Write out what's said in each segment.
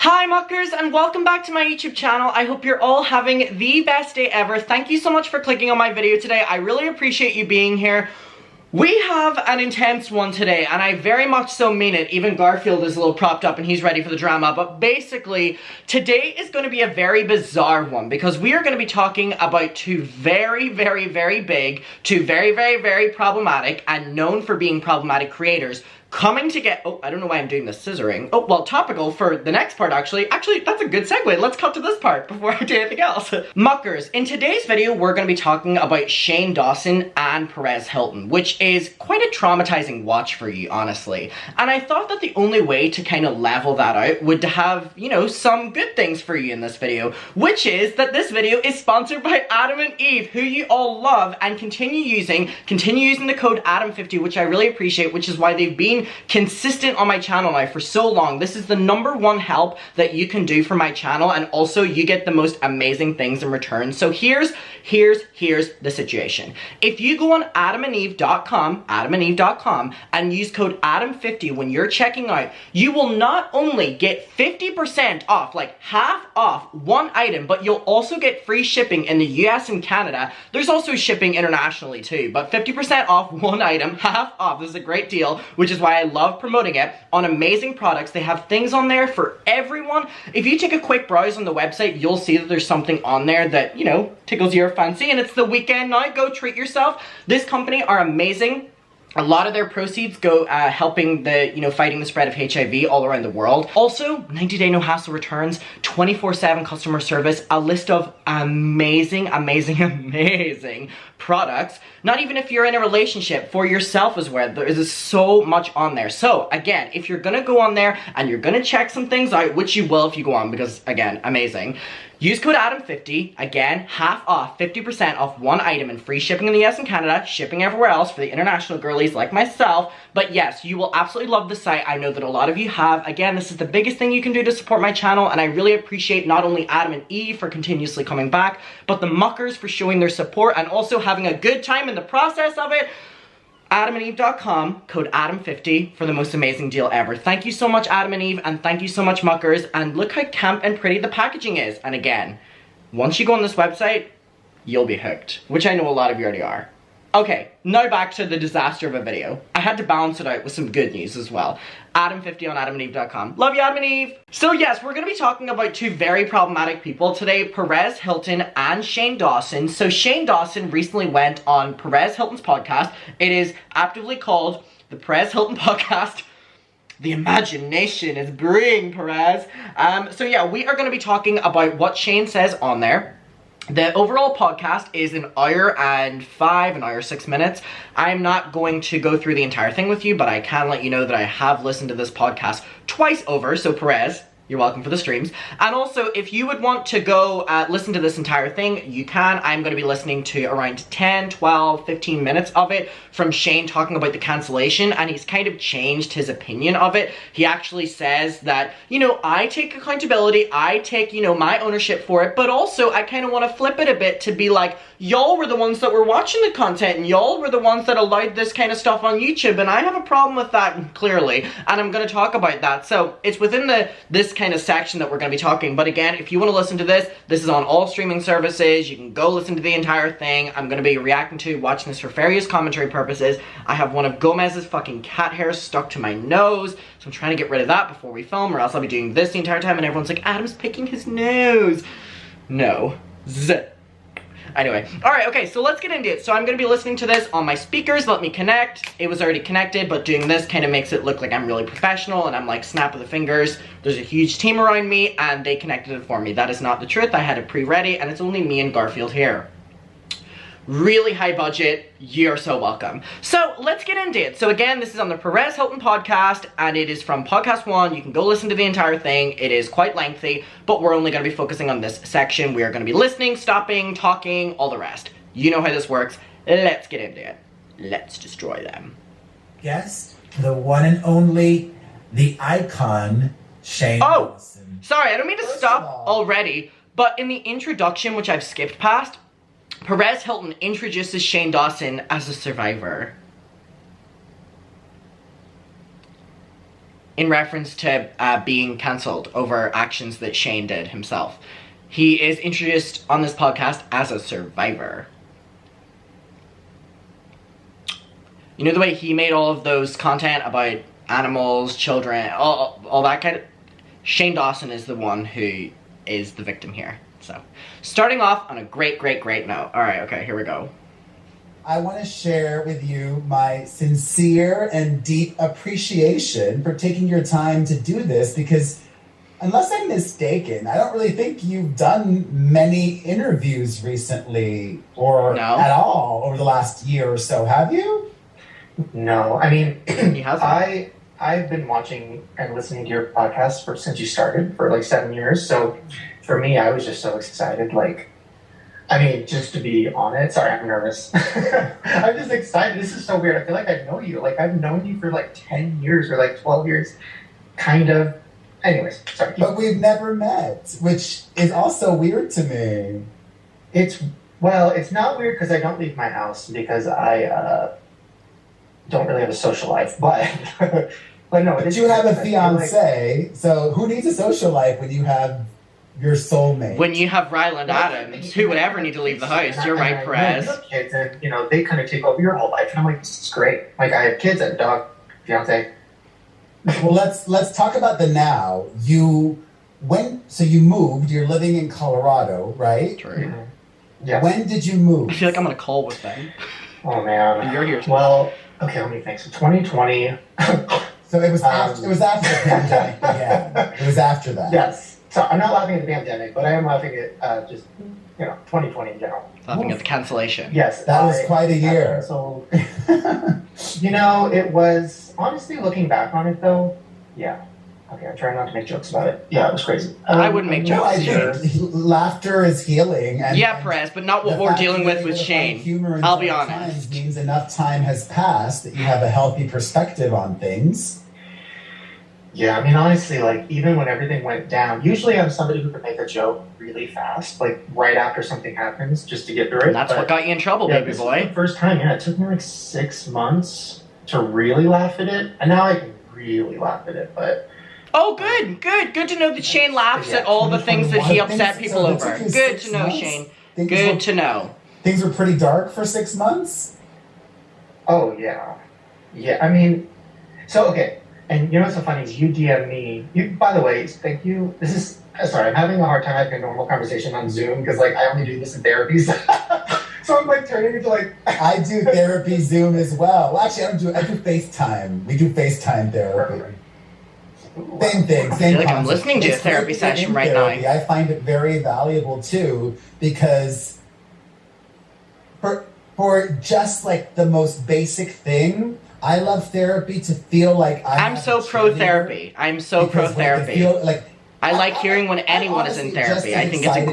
Hi muckers, and welcome back to my YouTube channel. I hope you're all having the best day ever. Thank you so much for clicking on my video today. I really appreciate you being here. We have an intense one today, and I very much so mean it. Even Garfield is a little propped up and he's ready for the drama. But basically, today is going to be a very bizarre one because we are going to be talking about two very problematic and known for being problematic creators coming to get, I don't know why I'm doing this scissoring. Oh, well, topical for the next part, actually. Actually, that's a good segue. Let's cut to this part before I do anything else. Muckers, in today's video, we're going to be talking about Shane Dawson and Perez Hilton, which is quite a traumatizing watch for you, honestly. And I thought that the only way to kind of level that out would to have, you know, some good things for you in this video, which is that this video is sponsored by Adam and Eve, who you all love and continue using the code Adam50, which I really appreciate, which is why they've been consistent on my channel now for so long. This is the #1 help that you can do for my channel, and also you get the most amazing things in return. So here's the situation. If you go on adamandeve.com and use code Adam50 when you're checking out, you will not only get 50% off, like half off one item, but you'll also get free shipping in the US and Canada. There's also shipping internationally too, but 50% off one item, half off. This is a great deal, which is why I love promoting it on amazing products. They have things on there for everyone. If you take a quick browse on the website, you'll see that there's something on there that, you know, tickles your fancy, and it's the weekend now. Go treat yourself. This company are amazing. A lot of their proceeds go helping the, you know, fighting the spread of HIV all around the world. Also, 90-day no hassle returns, 24/7 customer service, a list of amazing products. Not even if you're in a relationship, for yourself as well. There is so much on there. So again, if you're gonna go on there and you're gonna check some things out, which you will if you go on, because again, amazing. Use code Adam50, again, half off, 50% off one item and free shipping in the US and Canada, shipping everywhere else for the international girlies like myself. But yes, you will absolutely love the site. I know that a lot of you have. Again, this is the biggest thing you can do to support my channel, and I really appreciate not only Adam and Eve for continuously coming back, but the muckers for showing their support and also having a good time in the process of it. adamandeve.com, code Adam50 for the most amazing deal ever. Thank you so much, Adam and Eve, and thank you so much, muckers. And look how camp and pretty the packaging is. And again, once you go on this website, you'll be hooked, which I know a lot of you already are. Okay, now back to the disaster of a video. I had to balance it out with some good news as well. Adam50 on adamandeve.com. Love you, Adam and Eve. So yes, we're going to be talking about two very problematic people today, Perez Hilton and Shane Dawson. So Shane Dawson recently went on Perez Hilton's podcast. It is aptly called the Perez Hilton Podcast. The imagination is brewing, Perez. So yeah, we are going to be talking about what Shane says on there. The overall podcast is an hour and 6 minutes. I'm not going to go through the entire thing with you, but I can let you know that I have listened to this podcast twice over. So Perez, you're welcome for the streams. And also, if you would want to go listen to this entire thing, you can. I'm going to be listening to around 10, 12, 15 minutes of it from Shane talking about the cancellation, and he's kind of changed his opinion of it. He actually says that, you know, I take accountability, I take, you know, my ownership for it, but also I kind of want to flip it a bit to be like, y'all were the ones that were watching the content, and y'all were the ones that allowed this kind of stuff on YouTube, and I have a problem with that, clearly, and I'm going to talk about that. So it's within this kind of section that we're going to be talking. But again, if you want to listen to this is on all streaming services. You can go listen to the entire thing. I'm going to be reacting to, watching this for various commentary purposes. I have one of Gomez's fucking cat hairs stuck to my nose, so I'm trying to get rid of that before we film, or else I'll be doing this the entire time and everyone's like, Adam's picking his nose. No. Anyway, alright, okay, so let's get into it. So I'm going to be listening to this on my speakers. Let me connect. It was already connected, but doing this kind of makes it look like I'm really professional and I'm like snap of the fingers. There's a huge team around me and they connected it for me. That is not the truth. I had it pre-ready and it's only me and Garfield here. Really high budget, you're so welcome. So let's get into it. So again, this is on the Perez Hilton podcast, and it is from podcast 1. You can go listen to the entire thing. It is quite lengthy, but we're only going to be focusing on this section. We are going to be listening, stopping, talking, all the rest. You know how this works. Let's get into it. Let's destroy them. Yes, the one and only, the icon, Shane Dawson. Sorry, I don't mean to stop already, but in the introduction, which I've skipped past, Perez Hilton introduces Shane Dawson as a survivor. in reference to being cancelled over actions that Shane did himself. He is introduced on this podcast as a survivor. You know the way he made all of those content about animals, children, all that kind of... Shane Dawson is the one who is the victim here. So, starting off on a great note. Alright, okay, here we go. I want to share with you my sincere and deep appreciation for taking your time to do this, because unless I'm mistaken, I don't really think you've done many interviews recently or at all over the last year or so, have you? No, I mean, He hasn't. I've been watching and listening to your podcast since you started for like 7 years. So for me, I was just so excited. Like, I mean, just to be on it. Sorry, I'm nervous. I'm just excited. This is so weird. I feel like I know you. Like, I've known you for like 10 years or like 12 years, kind of. Anyways, sorry. But we've never met, which is also weird to me. It's not weird because I don't leave my house because I don't really have a social life. But but no. But you have a fiance, so who needs a social life when you have your soulmate? When you have Ryland Adams, who would ever need to leave the house? You're right, Perez. You have kids, and they kind of take over your whole life, and I'm like, this is great. Like, I have kids, a dog, fiance. Well, let's talk about the now. You moved. You're living in Colorado, right? True. Mm-hmm. Yeah. When did you move? I feel like I'm on a call with them. Oh man. You're here. Well, okay. Let me think. So 2020. So it was after the pandemic began. It was after that. Yes. So I'm not laughing at the pandemic, but I am laughing at just 2020 in general. Laughing at the cancellation. Yes. That was quite a year. So it was, honestly, looking back on it though, yeah. Okay, I'm trying not to make jokes about it. Yeah, it was crazy. I wouldn't make No, I jokes. think laughter is healing. And, Yeah, Perez, but not what we're dealing with Shane. I'll be honest. Means enough time has passed that you have a healthy perspective on things. Yeah, I mean, honestly, like, even when everything went down, usually I'm somebody who can make a joke really fast, like, right after something happens, just to get through it. And that's what got you in trouble, baby this boy. was the first time, it took me like 6 months to really laugh at it, and now I can really laugh at it, but... Oh, good to know that Shane laughs at all the things that he upset people over. Good to know, Shane. Good to know. Things were pretty dark for 6 months? Oh, yeah. Yeah, I mean, so, okay. And you know what's so funny is you DM me. By the way, thank you. This is, sorry, I'm having a hard time having a normal conversation on Zoom because, like, I only do this in therapy. So I'm, like, turning into, like... I do therapy Zoom as well. Well, actually, I do FaceTime. We do FaceTime therapy. Same thing, same I feel like I'm concept. listening to a therapy session right now. I find it very valuable, too, because for just, like, the most basic thing... I love therapy to feel like I'm so pro therapy. I'm so pro therapy. I like hearing when anyone is in therapy. I think it's a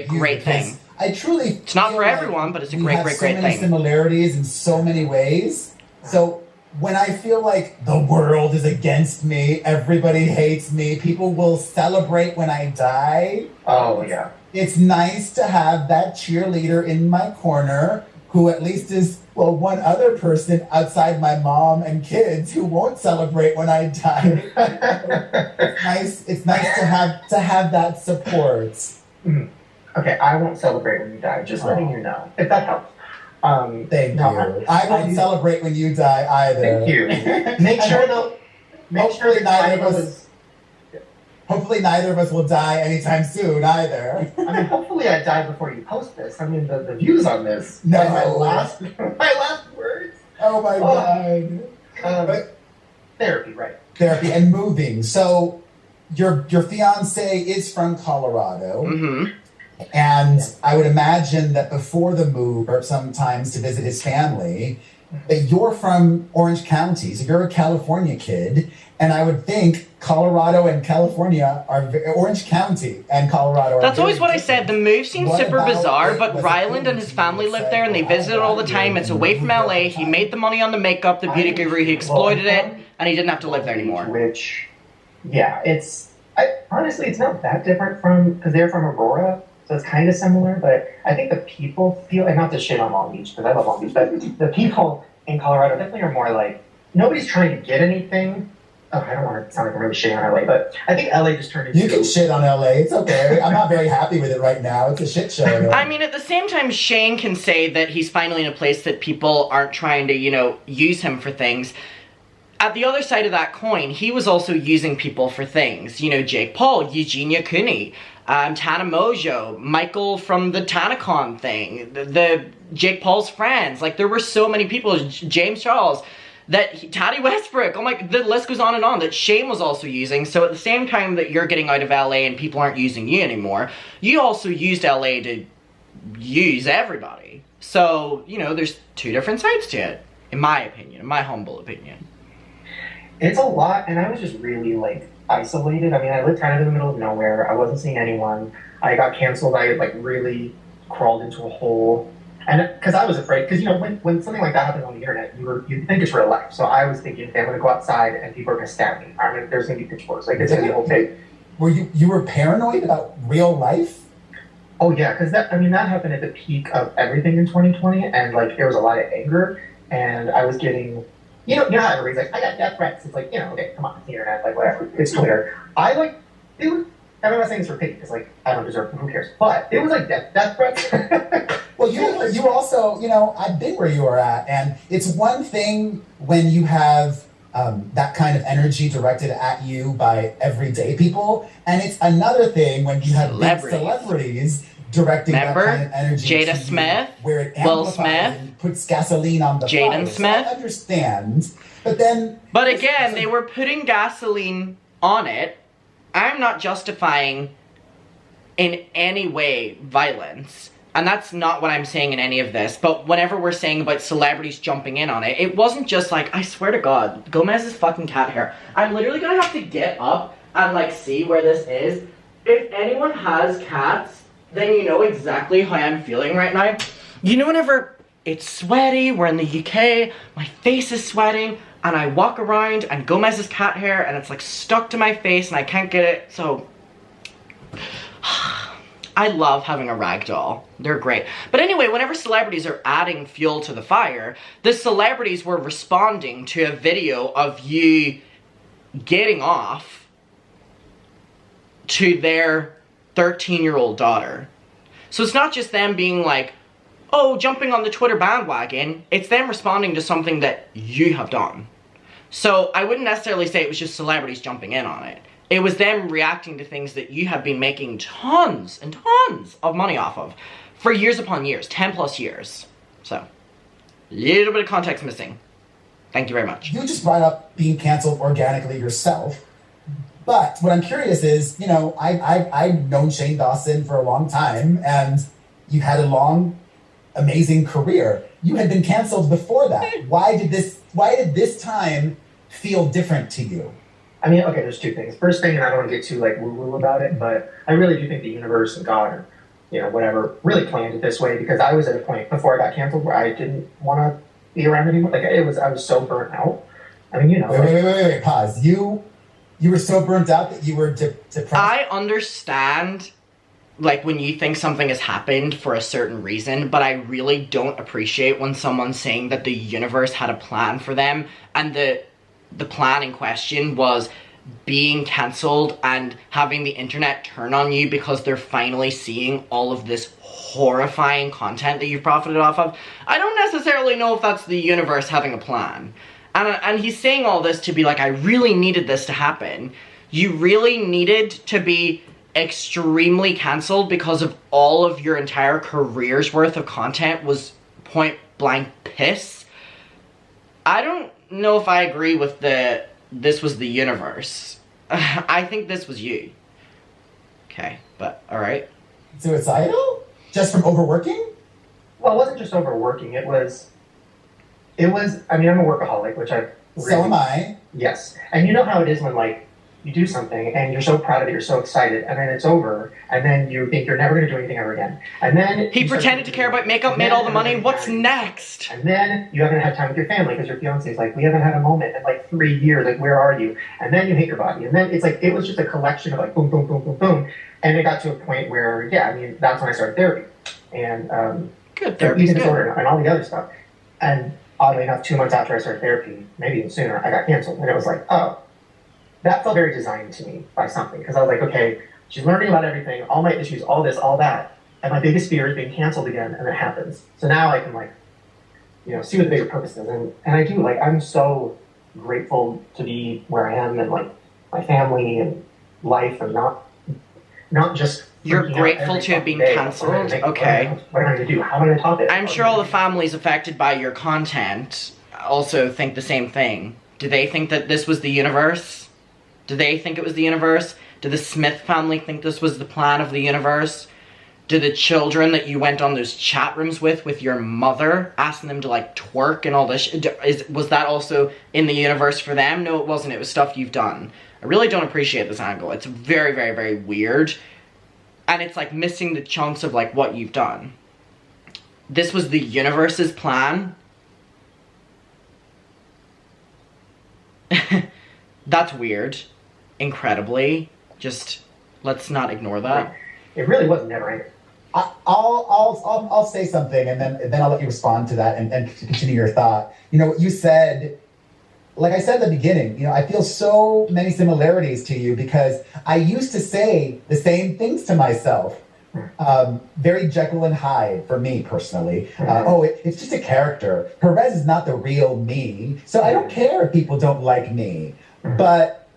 great thing. I truly. It's not for everyone, but it's a great so thing. many similarities in so many ways. So when I feel like the world is against me, everybody hates me, people will celebrate when I die. Oh yeah. It's nice to have that cheerleader in my corner who at least is, well, one other person outside my mom and kids who won't celebrate when I die. It's nice to have that support. Mm-hmm. Okay, I won't celebrate when you die, just letting you know, if that helps. Thank you. I won't celebrate when you die either. Thank you. Make sure Hopefully neither of us will die anytime soon either. I mean, hopefully I die before you post this. I mean, the views on this. No. Like my last words. Oh my God. But therapy, right. Therapy and moving. So your fiance is from Colorado. Mm-hmm. And I would imagine that before the move, or sometimes to visit his family, that you're from Orange County, so you're a California kid, and I would think Colorado and California are Orange County and Colorado are That's always what different. I said. The move seems What super about bizarre, it but was Ryland a and his family cool live there and they visit it all the time. It's away from LA. He made the money on the makeup, the beauty guru, he exploited it, and he didn't have to live there anymore. Which, yeah, honestly, it's not that different because they're from Aurora, so it's kind of similar, but I think the people feel, and not to shit on Long Beach, because I love Long Beach, but the people in Colorado definitely are more like, nobody's trying to get anything, I don't want to sound like I'm really shitting on LA, but I think LA just turned into... You can shit on LA. It's okay. I'm not very happy with it right now. It's a shit show. I mean, at the same time, Shane can say that he's finally in a place that people aren't trying to, use him for things. At the other side of that coin, he was also using people for things. Jake Paul, Eugenia Cooney, Tana Mojo, Michael from the TanaCon thing, the Jake Paul's friends. Like, there were so many people, James Charles, Taddy Westbrook, oh my, the list goes on, that Shane was also using. So at the same time that you're getting out of LA and people aren't using you anymore, you also used LA to use everybody. So, there's two different sides to it, in my opinion, in my humble opinion. It's a lot, and I was just really, isolated. I mean, I lived kind of in the middle of nowhere. I wasn't seeing anyone. I got canceled. I, really crawled into a hole. And because I was afraid, because, when something like that happens on the internet, you think it's real life. So I was thinking, okay, I'm going to go outside and people are going to stab me. There's going to be pitchforks. Like, it's going to be a whole thing. Were you were paranoid about real life? Oh, yeah, because that happened at the peak of everything in 2020. And, there was a lot of anger. And I was getting, you know how everybody's like, I got death threats. It's like, okay, come on, it's the internet, whatever. It's Twitter. I'm not saying this for pity, because, I don't deserve them, who cares? But it was, death threats. Well, you also, I've been where you are at, and it's one thing when you have that kind of energy directed at you by everyday people, and it's another thing when you have big celebrities directing that kind of energy Jada to Smith, you, where it Will amplifies Smith, and puts gasoline on the Jaden fire. Smith. So I understand, but then... But again, they were putting gasoline on it. I'm not justifying in any way violence. And that's not what I'm saying in any of this. But whenever we're saying about celebrities jumping in on it, it wasn't just I swear to God, Gomez's fucking cat hair. I'm literally gonna have to get up and see where this is. If anyone has cats, then you know exactly how I'm feeling right now. Whenever it's sweaty, we're in the UK, my face is sweating, and I walk around and Gomez's cat hair and it's stuck to my face and I can't get it, so... I love having a rag doll. They're great. But anyway, whenever celebrities are adding fuel to the fire, the celebrities were responding to a video of you getting off to their 13-year-old daughter. So it's not just them being jumping on the Twitter bandwagon. It's them responding to something that you have done. So I wouldn't necessarily say it was just celebrities jumping in on it. It was them reacting to things that you have been making tons and tons of money off of for years upon years, 10 plus years. So, a little bit of context missing. Thank you very much. You just brought up being canceled organically yourself. But what I'm curious is, I've known Shane Dawson for a long time, and you had a long, amazing career. You had been canceled before that. Why did this time feel different to you? I mean, okay, there's two things. First thing, and I don't want to get too woo-woo about it, but I really do think the universe and God, or whatever, really planned it this way, because I was at a point before I got canceled where I didn't want to be around anymore. I was so burnt out. I mean, Wait, pause. You were so burnt out that you were depressed? I understand, when you think something has happened for a certain reason, but I really don't appreciate when someone's saying that the universe had a plan for them, and the plan in question was being cancelled and having the internet turn on you because they're finally seeing all of this horrifying content that you've profited off of. I don't necessarily know if that's the universe having a plan. And he's saying all this to be I really needed this to happen. You really needed to be extremely cancelled because of all of your entire career's worth of content was point blank piss. I don't know if I agree with this was the universe. I think this was you. Okay, but alright. Suicidal? Just from overworking? Well, it wasn't just overworking. It was, I mean, I'm a workaholic, which I really... So am I. Yes. And you know how it is when, you do something and you're so proud of it, you're so excited, and then it's over, and then you think you're never going to do anything ever again. And then... He pretended to care about makeup, made all the money, what's next? And then you haven't had time with your family because your fiance's we haven't had a moment in 3 years, where are you? And then you hate your body. And then it's it was just a collection of boom, boom, boom, boom, boom. And it got to a point where, that's when I started therapy. And good, therapy's eating good. disorder and all the other stuff. And oddly enough, 2 months after I started therapy, maybe even sooner, I got canceled. And it was oh, that felt very designed to me by something, because I was like, okay, she's learning about everything, all my issues, all this, all that, and my biggest fear is being canceled again, and it happens. So now I can like, you know, see what the bigger purpose is, and I do, like, I'm so grateful to be where I am, and like my family and life, and not just. You're grateful to have been cancelled? Okay. What am I going to do? How am I going to top it? I'm sure all the families affected by your content also think the same thing. Do they think that this was the universe? Do they think it was the universe? Do the Smith family think this was the plan of the universe? Do the children that you went on those chat rooms with your mother, asking them to like twerk and all this, was that also in the universe for them? No, it wasn't. It was stuff you've done. I really don't appreciate this angle. It's very, very, very weird. And it's like missing the chunks of like what you've done. This was the universe's plan. That's weird. Incredibly. Just, let's not ignore that. It really was never ending. I'll say something, and then I'll let you respond to that and continue your thought. You know, what you said, like I said at the beginning, you know, I feel so many similarities to you because I used to say the same things to myself. Very Jekyll and Hyde for me personally. It's just a character. Perez is not the real me, so I don't care if people don't like me. But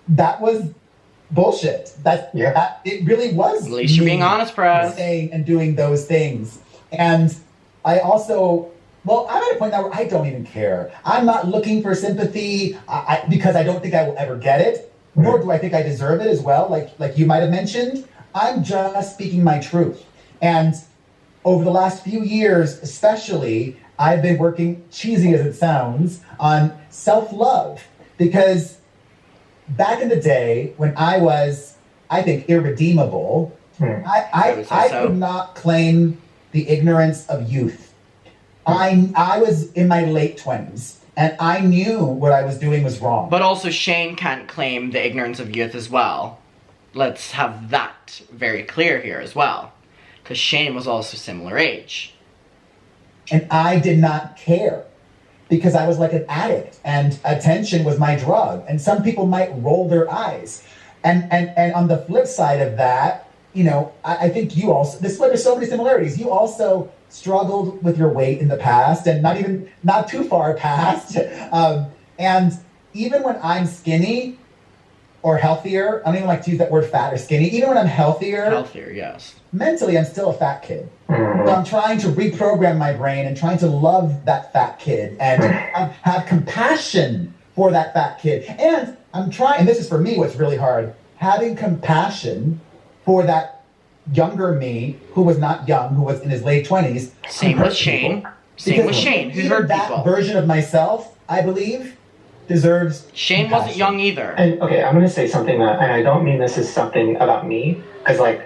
that was bullshit. That it really was. At least you're being honest, Perez. Saying and doing those things, and I also. Well, I'm at a point now where I don't even care. I'm not looking for sympathy because I don't think I will ever get it, nor do I think I deserve it as well, like you might have mentioned. I'm just speaking my truth. And over the last few years, especially, I've been working, cheesy as it sounds, on self-love. Because back in the day, when I was, I think, irredeemable, I could not claim the ignorance of youth. I was in my late 20s, and I knew what I was doing was wrong. But also Shane can't claim the ignorance of youth as well. Let's have that very clear here as well. Because Shane was also similar age. And I did not care. Because I was like an addict, and attention was my drug. And some people might roll their eyes. And on the flip side of that, you know, I think you also, this is why there's so many similarities. You also struggled with your weight in the past, and not too far past. And even when I'm skinny or healthier, I don't even like to use that word fat or skinny, even when I'm healthier, yes. Mentally I'm still a fat kid. So I'm trying to reprogram my brain and trying to love that fat kid and have compassion for that fat kid. And I'm trying, and this is for me what's really hard, having compassion for that younger me, who was not young, who was in his late 20s. Same with Shane. Same with Shane, who hurt that people. Version of myself, I believe, deserves Shane compassion. wasn't young either. And okay, I'm going to say something that, and I don't mean this is something about me, because like,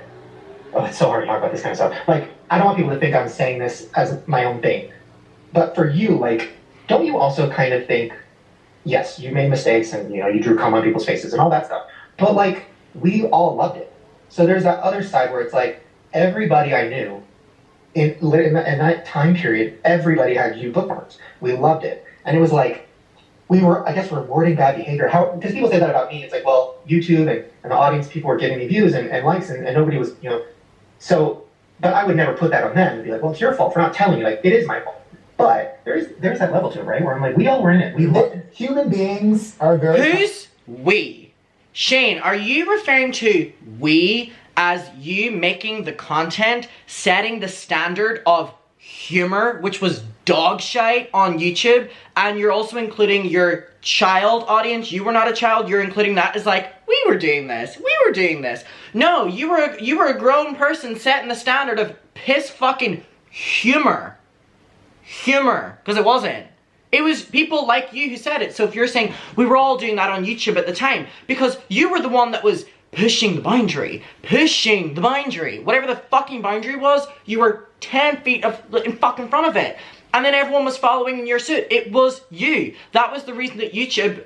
it's so hard to talk about this kind of stuff. Like, I don't want people to think I'm saying this as my own thing. But for you, like, don't you also kind of think, yes, you made mistakes and, you know, you drew cum on people's faces and all that stuff. But like, we all loved it. So there's that other side where it's like, everybody I knew in that time period, everybody had you bookmarks. We loved it. And it was like, we were, I guess, rewarding bad behavior. Because people say that about me. It's like, well, YouTube and the audience, people were giving me views and likes, and nobody was, you know. So, but I would never put that on them and be like, well, it's your fault for not telling me. Like, it is my fault. But there's that level to it, right? Where I'm like, we all were in it. We loved it. Human beings are very... Who's we? Shane, are you referring to we as you making the content, setting the standard of humor, which was dog shite on YouTube, and you're also including your child audience? You were not a child, you're including that as like, we were doing this. No, you were a grown person setting the standard of piss fucking humor. Because it wasn't. It was people like you who said it. So if you're saying, we were all doing that on YouTube at the time, because you were the one that was pushing the boundary, whatever the fucking boundary was, you were 10 feet in fucking front of it. And then everyone was following in your suit. It was you. That was the reason that YouTube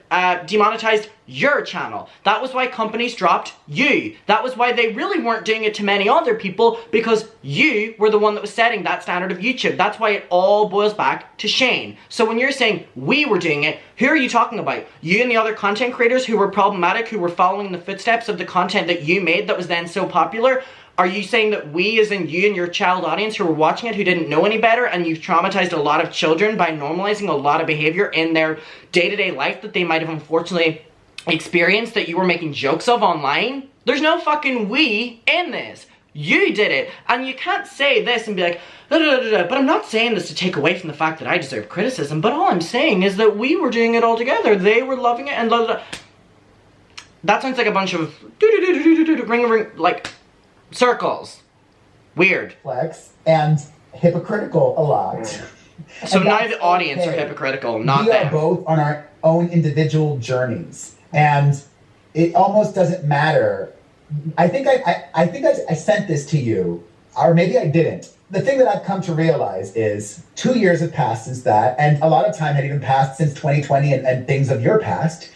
demonetized your channel. That was why companies dropped you. That was why they really weren't doing it to many other people, because you were the one that was setting that standard of YouTube. That's why it all boils back to Shane. So when you're saying we were doing it, who are you talking about? You and the other content creators who were problematic, who were following in the footsteps of the content that you made that was then so popular? Are you saying that we, as in you and your child audience who were watching it, who didn't know any better, and you've traumatized a lot of children by normalizing a lot of behavior in their day-to-day life that they might have unfortunately experienced, that you were making jokes of online? There's no fucking we in this. You did it. And you can't say this and be like, da, da, da, da. But I'm not saying this to take away from the fact that I deserve criticism, but all I'm saying is that we were doing it all together. They were loving it and da, da, da. That sounds like a bunch of ring, like, circles. Weird. Flex and hypocritical a lot. So now the audience are hypocritical, not them. We are both on our own individual journeys, and it almost doesn't matter. I think I sent this to you, or maybe I didn't. The thing that I've come to realize is 2 years have passed since that, and a lot of time had even passed since 2020 and things of your past.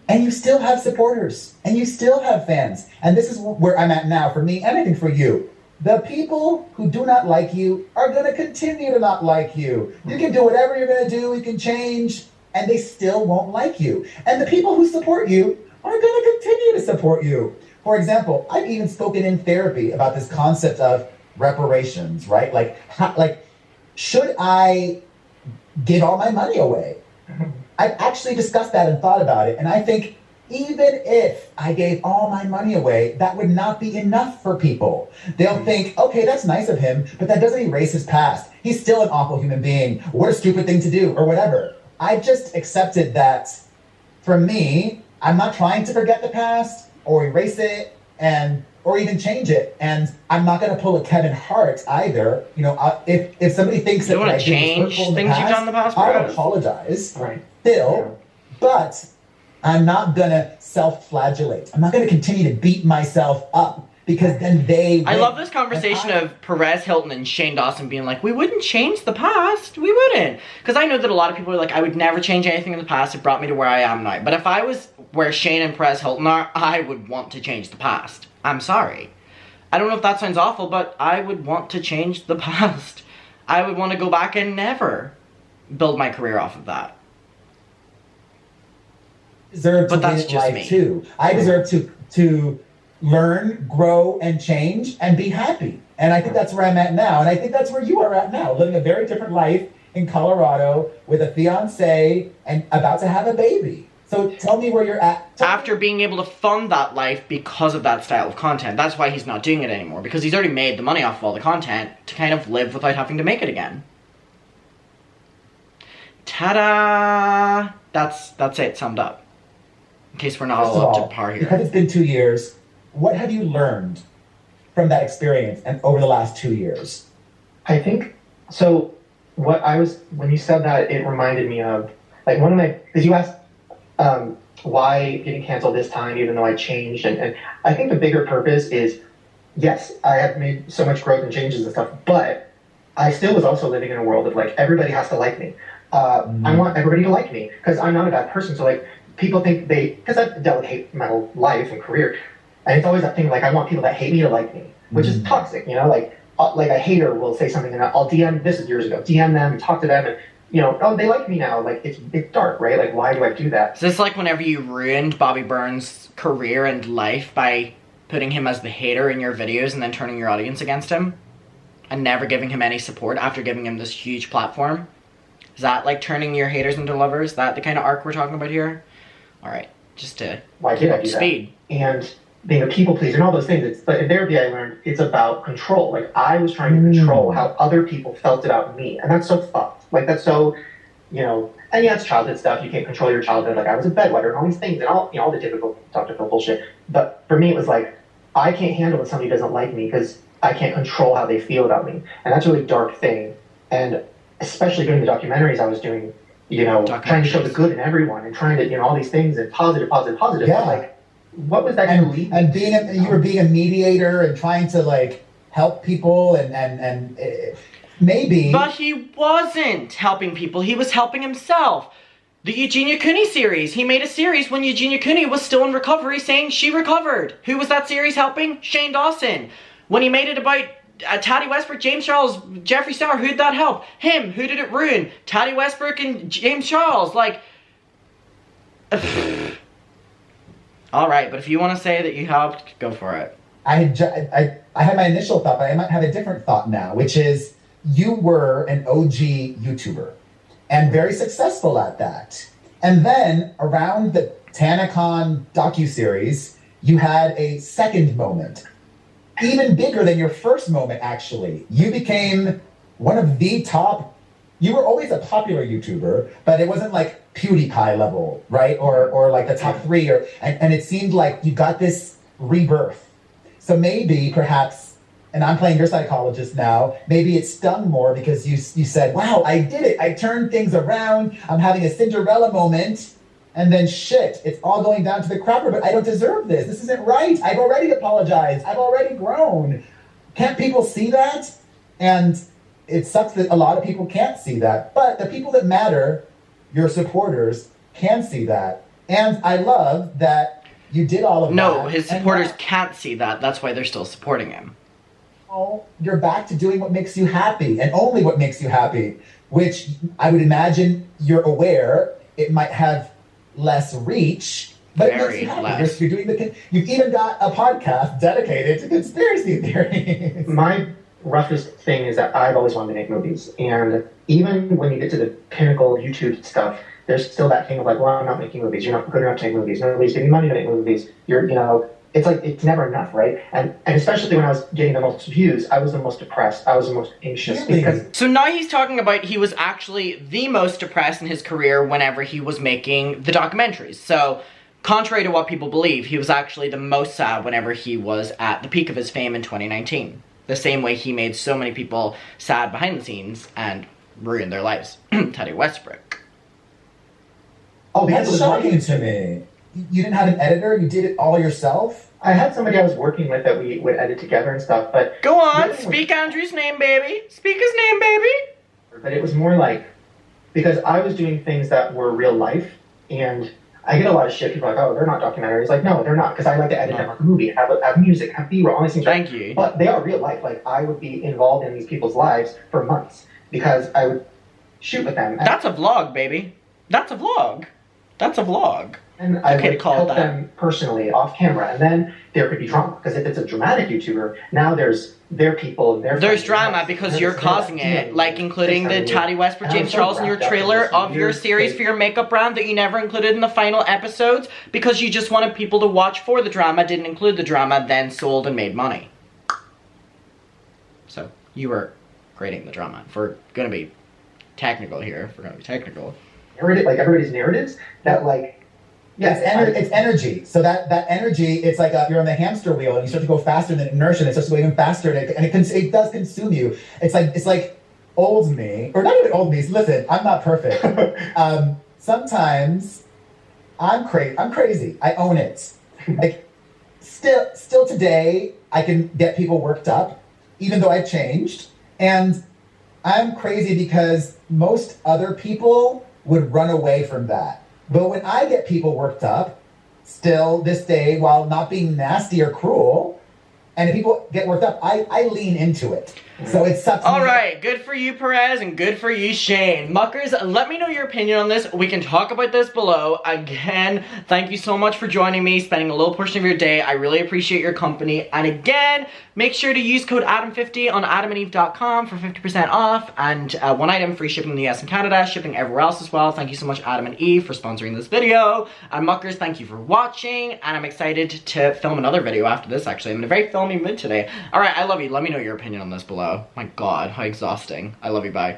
And you still have supporters, and you still have fans. And this is where I'm at now for me, and I think for you. The people who do not like you are going to continue to not like you. You can do whatever you're going to do, you can change, and they still won't like you. And the people who support you are going to continue to support you. For example, I've even spoken in therapy about this concept of reparations, right? Like, should I give all my money away? I've actually discussed that and thought about it, and I think even if I gave all my money away, that would not be enough for people. They'll think, okay, that's nice of him, but that doesn't erase his past. He's still an awful human being. What a stupid thing to do, or whatever. I just accepted that, for me, I'm not trying to forget the past, or erase it, or even change it. And I'm not going to pull a Kevin Hart either. You know, if somebody thinks that I change things you've done in the past, I'll apologize. Right. Still, but I'm not gonna self-flagellate. I'm not gonna continue to beat myself up because then they. I love this conversation of Perez Hilton and Shane Dawson being like, we wouldn't change the past. We wouldn't. Because I know that a lot of people are like, I would never change anything in the past. It brought me to where I am now. But if I was where Shane and Perez Hilton are, I would want to change the past. I'm sorry. I don't know if that sounds awful, but I would want to change the past. I would want to go back and never build my career off of that. Deserve to that's live just life me. Too. I deserve to learn, grow, and change, and be happy. And I think that's where I'm at now. And I think that's where you are at now, living a very different life in Colorado with a fiance and about to have a baby. So tell me where you're at. After being able to fund that life because of that style of content. That's why he's not doing it anymore. Because he's already made the money off of all the content to kind of live without having to make it again. Ta-da! That's it, summed up. In case we're not all up to par here. Because it's been 2 years, what have you learned from that experience and over the last 2 years? I think, so when you said that, it reminded me of, like, because you asked why getting canceled this time, even though I changed, and I think the bigger purpose is, yes, I have made so much growth and changes and stuff, but I still was also living in a world of, like, everybody has to like me. I want everybody to like me, because I'm not a bad person, so, like, people think because I've dealt with hate my whole life and career, and it's always that thing, like, I want people that hate me to like me, which is toxic, you know, like a hater will say something and I'll DM, this was years ago, DM them, talk to them, and, you know, oh, they like me now, like, it's dark, right? Like, why do I do that? Is this like whenever you ruined Bobby Burns' career and life by putting him as the hater in your videos and then turning your audience against him? And never giving him any support after giving him this huge platform? Is that like turning your haters into lovers? Is that the kind of arc we're talking about here? Alright, just to keep up speed. And being a people pleaser and all those things, but in therapy I learned it's about control. Like, I was trying to control how other people felt about me, and that's so fucked. Like, that's so, you know, and yeah, it's childhood stuff, you can't control your childhood, like, I was a bedwetter and all these things, and all, you know, all the typical Dr. Phil bullshit, but for me it was like, I can't handle when somebody doesn't like me, because I can't control how they feel about me, and that's a really dark thing, and especially during the documentaries I was doing, you know, trying to show the good in everyone and trying to, you know, all these things and positive. Yeah. Like, what was that going to lead? And you were being a mediator and trying to, like, help people and maybe. But he wasn't helping people. He was helping himself. The Eugenia Cooney series. He made a series when Eugenia Cooney was still in recovery saying she recovered. Who was that series helping? Shane Dawson. When he made it about Taddy Westbrook, James Charles, Jeffree Star, who'd that help? Him. Who did it ruin? Taddy Westbrook and James Charles. Like... Alright, but if you want to say that you helped, go for it. I had my initial thought, but I might have a different thought now, which is you were an OG YouTuber and very successful at that. And then around the TanaCon docuseries, you had a second moment, even bigger than your first moment, actually. You became one of the top, you were always a popular YouTuber, but it wasn't like PewDiePie level, right? Or like the top three, and it seemed like you got this rebirth. So maybe, perhaps, and I'm playing your psychologist now, maybe it stung more because you said, wow, I did it. I turned things around. I'm having a Cinderella moment. And then shit, it's all going down to the crapper, but I don't deserve this. This isn't right. I've already apologized. I've already grown. Can't people see that? And it sucks that a lot of people can't see that. But the people that matter, your supporters, can see that. And I love that you did all of that. No, his supporters can't see that. That's why they're still supporting him. You're back to doing what makes you happy and only what makes you happy, which I would imagine you're aware it might have less reach, but it makes you happy. You're doing you've even got a podcast dedicated to conspiracy theories. My roughest thing is that I've always wanted to make movies, and even when you get to the pinnacle YouTube stuff, there's still that thing of like, well, I'm not making movies. You're not good enough to make movies. Nobody's giving you money to make movies. It's like, it's never enough, right? And especially when I was getting the most views, I was the most depressed. I was the most anxious. Because so now he's talking about he was actually the most depressed in his career whenever he was making the documentaries. So, contrary to what people believe, he was actually the most sad whenever he was at the peak of his fame in 2019. The same way he made so many people sad behind the scenes and ruined their lives. Teddy Westbrook. Oh, that's shocking to me. You didn't have an editor? You did it all yourself? I had somebody I was working with that we would edit together and stuff, but... Go on, speak Andrew's name, baby. Speak his name, baby. But it was more like, because I was doing things that were real life, and I get a lot of shit. People are like, oh, they're not documentaries. Like, no, they're not, because I like to edit them like a movie, have music, have B-roll, all these things. Thank you. But they are real life. Like, I would be involved in these people's lives for months, because I would shoot with them. That's a vlog, baby. That's a vlog. That's a vlog. And I would help them personally off camera, and then there could be drama, because if it's a dramatic YouTuber, now there's their people and there's drama because you're causing it, like including the Taddy Westbrook, James Charles in your trailer of your series for your makeup brand that you never included in the final episodes because you just wanted people to watch for the drama, didn't include the drama, then sold and made money. So you were creating the drama. If we're gonna be technical here, if we're gonna be technical. Like everybody's narratives that like. Yeah, it's energy. So that energy, it's like you're on the hamster wheel and you start to go faster than inertia, and it starts to go even faster, and it does consume you. It's like old me, or not even old me. Listen, I'm not perfect. Sometimes I'm crazy. I own it. Like still today, I can get people worked up, even though I've changed, and I'm crazy because most other people would run away from that. But when I get people worked up, still this day, while not being nasty or cruel, and if people get worked up, I lean into it. So it sucks. All right, good for you, Perez, and good for you, Shane. Muckers, let me know your opinion on this. We can talk about this below. Again, thank you so much for joining me, spending a little portion of your day. I really appreciate your company. And again, make sure to use code ADAM50 on adamandeve.com for 50% off. And one item, free shipping in the US and Canada, shipping everywhere else as well. Thank you so much, Adam and Eve, for sponsoring this video. And Muckers, thank you for watching. And I'm excited to film another video after this, actually. I'm in a very filmy mood today. All right, I love you. Let me know your opinion on this below. My God, how exhausting. I love you, bye.